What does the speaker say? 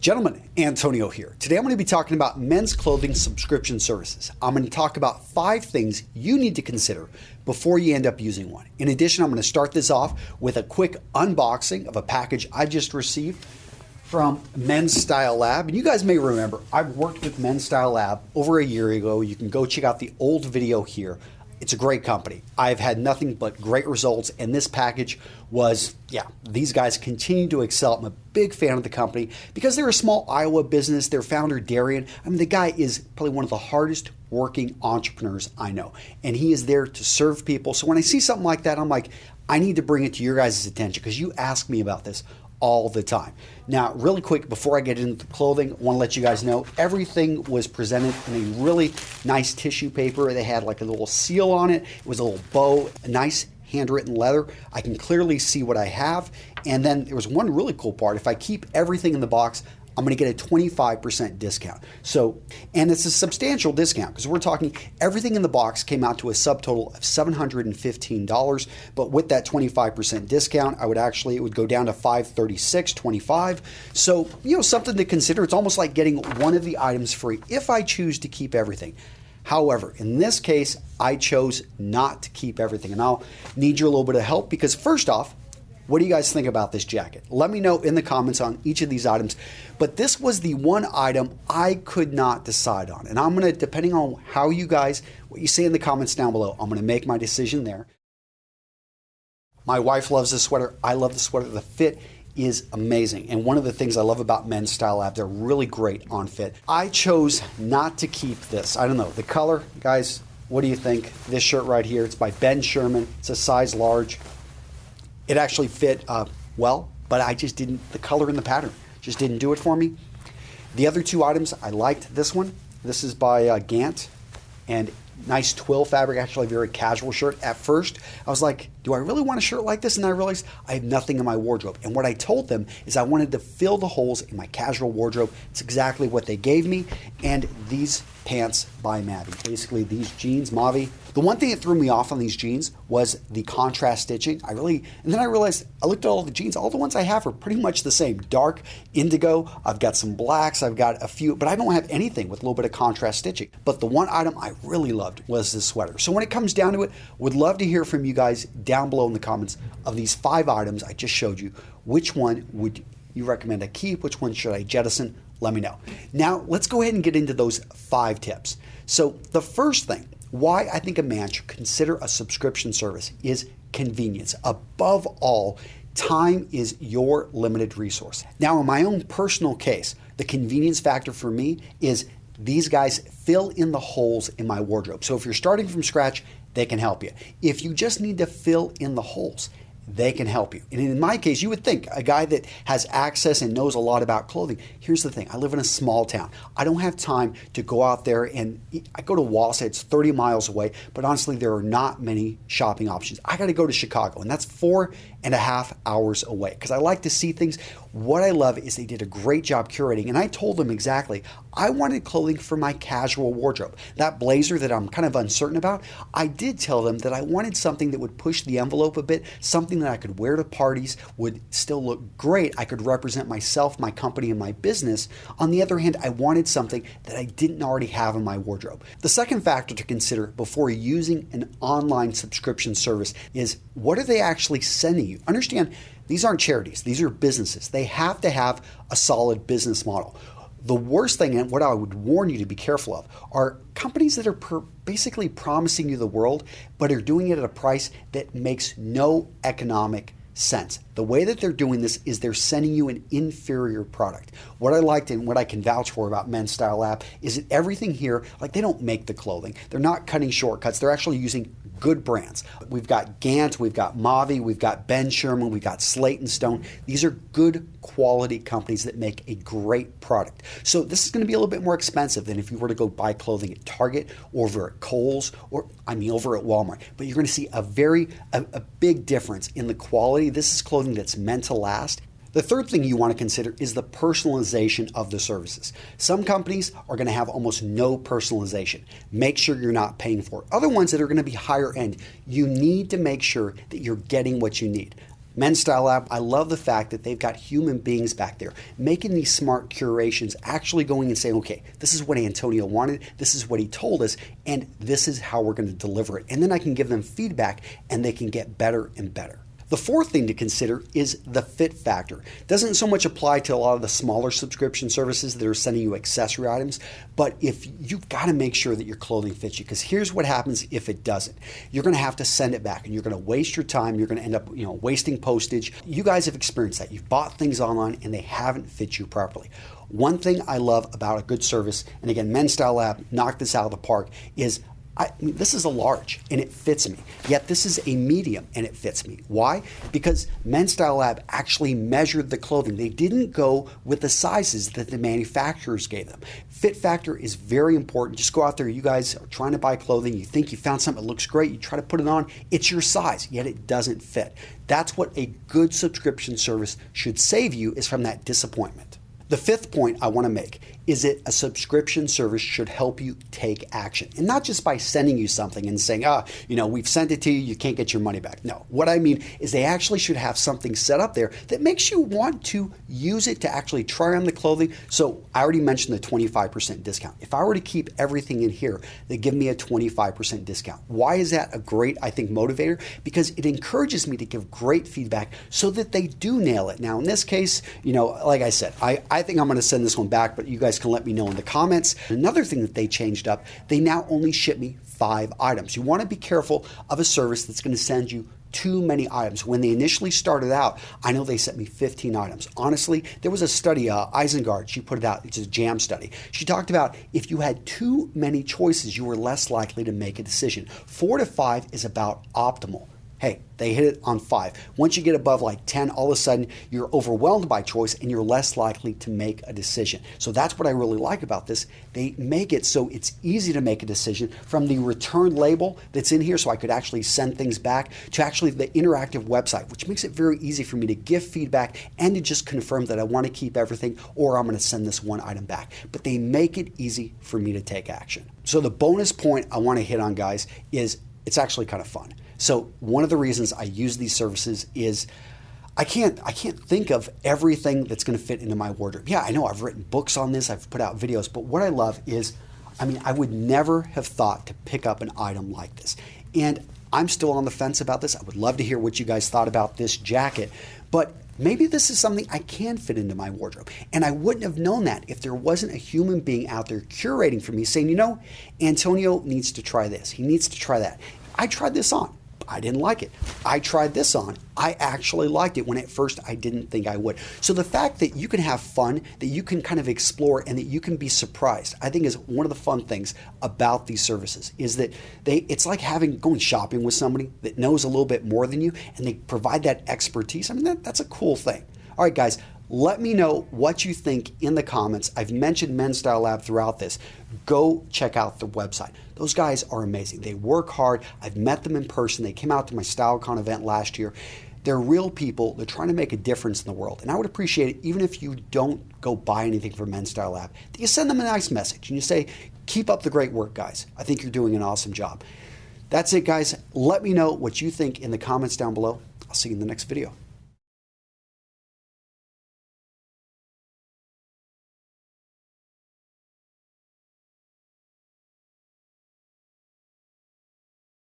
Gentlemen, Antonio here. Today I'm going to be talking about men's clothing subscription services. I'm going to talk about 5 things you need to consider before you end up using one. In addition, I'm going to start this off with a quick unboxing of a package I just received from Men's Style Lab. And you guys may remember, I've worked with Men's Style Lab over a year ago. You can go check out the old video here. It's a great company. I've had nothing but great results, and this package was, these guys continue to excel. I'm a big fan of the company because they're a small Iowa business. Their founder, Darian, the guy is probably one of the hardest working entrepreneurs I know, and he is there to serve people. So when I see something like that, I'm like, I need to bring it to your guys' attention because you ask me about this all the time. Now, really quick, before I get into the clothing, I want to let you guys know everything was presented in a really nice tissue paper. They had like a little seal on it. It was a little bow, a nice handwritten leather. I can clearly see what I have. And then there was one really cool part. If I keep everything in the box, I'm going to get a 25% discount. And it's a substantial discount because we're talking everything in the box came out to a subtotal of $715. But with that 25% discount, it would go down to $536.25. So, something to consider. It's almost like getting one of the items free if I choose to keep everything. However, in this case, I chose not to keep everything. And I'll need your little bit of help because first off, what do you guys think about this jacket? Let me know in the comments on each of these items. But this was the one item I could not decide on. And I'm going to, depending on what you say in the comments down below, I'm going to make my decision there. My wife loves this sweater. I love the sweater. The fit is amazing. And one of the things I love about Men's Style Lab, they're really great on fit. I chose not to keep this. I don't know. The color, guys, what do you think? This shirt right here, it's by Ben Sherman. It's a size large. It actually fit well, but I just didn't, the color and the pattern just didn't do it for me. The other 2 items, I liked this one. This is by Gant, and nice twill fabric, actually a very casual shirt. At first, I was like, do I really want a shirt like this? And I realized I have nothing in my wardrobe. And what I told them is I wanted to fill the holes in my casual wardrobe. It's exactly what they gave me. And these pants by Mavi, basically these jeans, Mavi. The one thing that threw me off on these jeans was the contrast stitching. And then I realized, I looked at all the jeans, all the ones I have are pretty much the same. Dark, indigo, I've got some blacks, I've got a few, but I don't have anything with a little bit of contrast stitching. But the one item I really loved was this sweater. So when it comes down to it, would love to hear from you guys down below in the comments of these 5 items I just showed you. Which one would you recommend I keep? Which one should I jettison? Let me know. Now, let's go ahead and get into those 5 tips. So the first thing, why I think a man should consider a subscription service is convenience. Above all, time is your limited resource. Now, in my own personal case, the convenience factor for me is these guys fill in the holes in my wardrobe. So if you're starting from scratch, they can help you. If you just need to fill in the holes, they can help you. And in my case, you would think a guy that has access and knows a lot about clothing. Here's the thing. I live in a small town. I don't have time to go out there and I go to Wausau. It's 30 miles away, but honestly, there are not many shopping options. I got to go to Chicago, and that's 4.5 hours away because I like to see things. What I love is they did a great job curating, and I told them exactly, I wanted clothing for my casual wardrobe. That blazer that I'm kind of uncertain about, I did tell them that I wanted something that would push the envelope a bit, something that I could wear to parties, would still look great. I could represent myself, my company, and my business. On the other hand, I wanted something that I didn't already have in my wardrobe. The second factor to consider before using an online subscription service is what are they actually sending you? Understand, these aren't charities. These are businesses. They have to have a solid business model. The worst thing, and what I would warn you to be careful of, are companies that are basically promising you the world, but are doing it at a price that makes no economic sense. The way that they're doing this is they're sending you an inferior product. What I liked and what I can vouch for about Men's Style Lab is that everything here, like they don't make the clothing. They're not cutting shortcuts. They're actually using good brands. We've got Gant, we've got Mavi, we've got Ben Sherman, we've got Slate & Stone. These are good quality companies that make a great product. So this is going to be a little bit more expensive than if you were to go buy clothing at Target or over at Kohl's or over at Walmart. But you're going to see a big difference in the quality. This is clothing that's meant to last. The third thing you want to consider is the personalization of the services. Some companies are going to have almost no personalization. Make sure you're not paying for it. Other ones that are going to be higher end, you need to make sure that you're getting what you need. Men's Style Lab, I love the fact that they've got human beings back there making these smart curations, actually going and saying, okay, this is what Antonio wanted, this is what he told us, and this is how we're going to deliver it. And then I can give them feedback and they can get better and better. The fourth thing to consider is the fit factor. It doesn't so much apply to a lot of the smaller subscription services that are sending you accessory items, but if you've got to make sure that your clothing fits you, because here's what happens if it doesn't. You're going to have to send it back and you're going to waste your time. You're going to end up, wasting postage. You guys have experienced that. You've bought things online and they haven't fit you properly. One thing I love about a good service, and again, Men's Style Lab knocked this out of the park, is this is a large and it fits me, yet this is a medium and it fits me. Why? Because Men's Style Lab actually measured the clothing. They didn't go with the sizes that the manufacturers gave them. Fit factor is very important. Just go out there, you guys are trying to buy clothing, you think you found something that looks great, you try to put it on, it's your size, yet it doesn't fit. That's what a good subscription service should save you, is from that disappointment. The fifth point I want to make is that a subscription service should help you take action. And not just by sending you something and saying, we've sent it to you, you can't get your money back. No, what I mean is they actually should have something set up there that makes you want to use it to actually try on the clothing. So I already mentioned the 25% discount. If I were to keep everything in here, they give me a 25% discount. Why is that a great, I think, motivator? Because it encourages me to give great feedback so that they do nail it. Now, in this case, like I said, I think I'm going to send this one back, but you guys can let me know in the comments. Another thing that they changed up, they now only ship me 5 items. You want to be careful of a service that's going to send you too many items. When they initially started out, I know they sent me 15 items. Honestly, there was a study, Isengard, she put it out, it's a JAM study. She talked about if you had too many choices, you were less likely to make a decision. 4 to 5 is about optimal. Hey, they hit it on 5. Once you get above like 10, all of a sudden you're overwhelmed by choice and you're less likely to make a decision. So that's what I really like about this. They make it so it's easy to make a decision, from the return label that's in here so I could actually send things back, to actually the interactive website, which makes it very easy for me to give feedback and to just confirm that I want to keep everything or I'm going to send this one item back. But they make it easy for me to take action. So the bonus point I want to hit on, guys, is it's actually kind of fun. So one of the reasons I use these services is I can't think of everything that's going to fit into my wardrobe. Yeah, I know I've written books on this, I've put out videos, but what I love is, I would never have thought to pick up an item like this. And I'm still on the fence about this. I would love to hear what you guys thought about this jacket, but maybe this is something I can fit into my wardrobe. And I wouldn't have known that if there wasn't a human being out there curating for me, saying, Antonio needs to try this, he needs to try that. I tried this on. I didn't like it. I tried this on. I actually liked it when at first I didn't think I would. So the fact that you can have fun, that you can kind of explore, and that you can be surprised, I think is one of the fun things about these services, is that it's like going shopping with somebody that knows a little bit more than you, and they provide that expertise. That's a cool thing. All right, guys, let me know what you think in the comments. I've mentioned Men's Style Lab throughout this. Go check out the website. Those guys are amazing. They work hard. I've met them in person. They came out to my StyleCon event last year. They're real people. They're trying to make a difference in the world. And I would appreciate it, even if you don't go buy anything from Men's Style Lab, that you send them a nice message and you say, keep up the great work, guys. I think you're doing an awesome job. That's it, guys. Let me know what you think in the comments down below. I'll see you in the next video.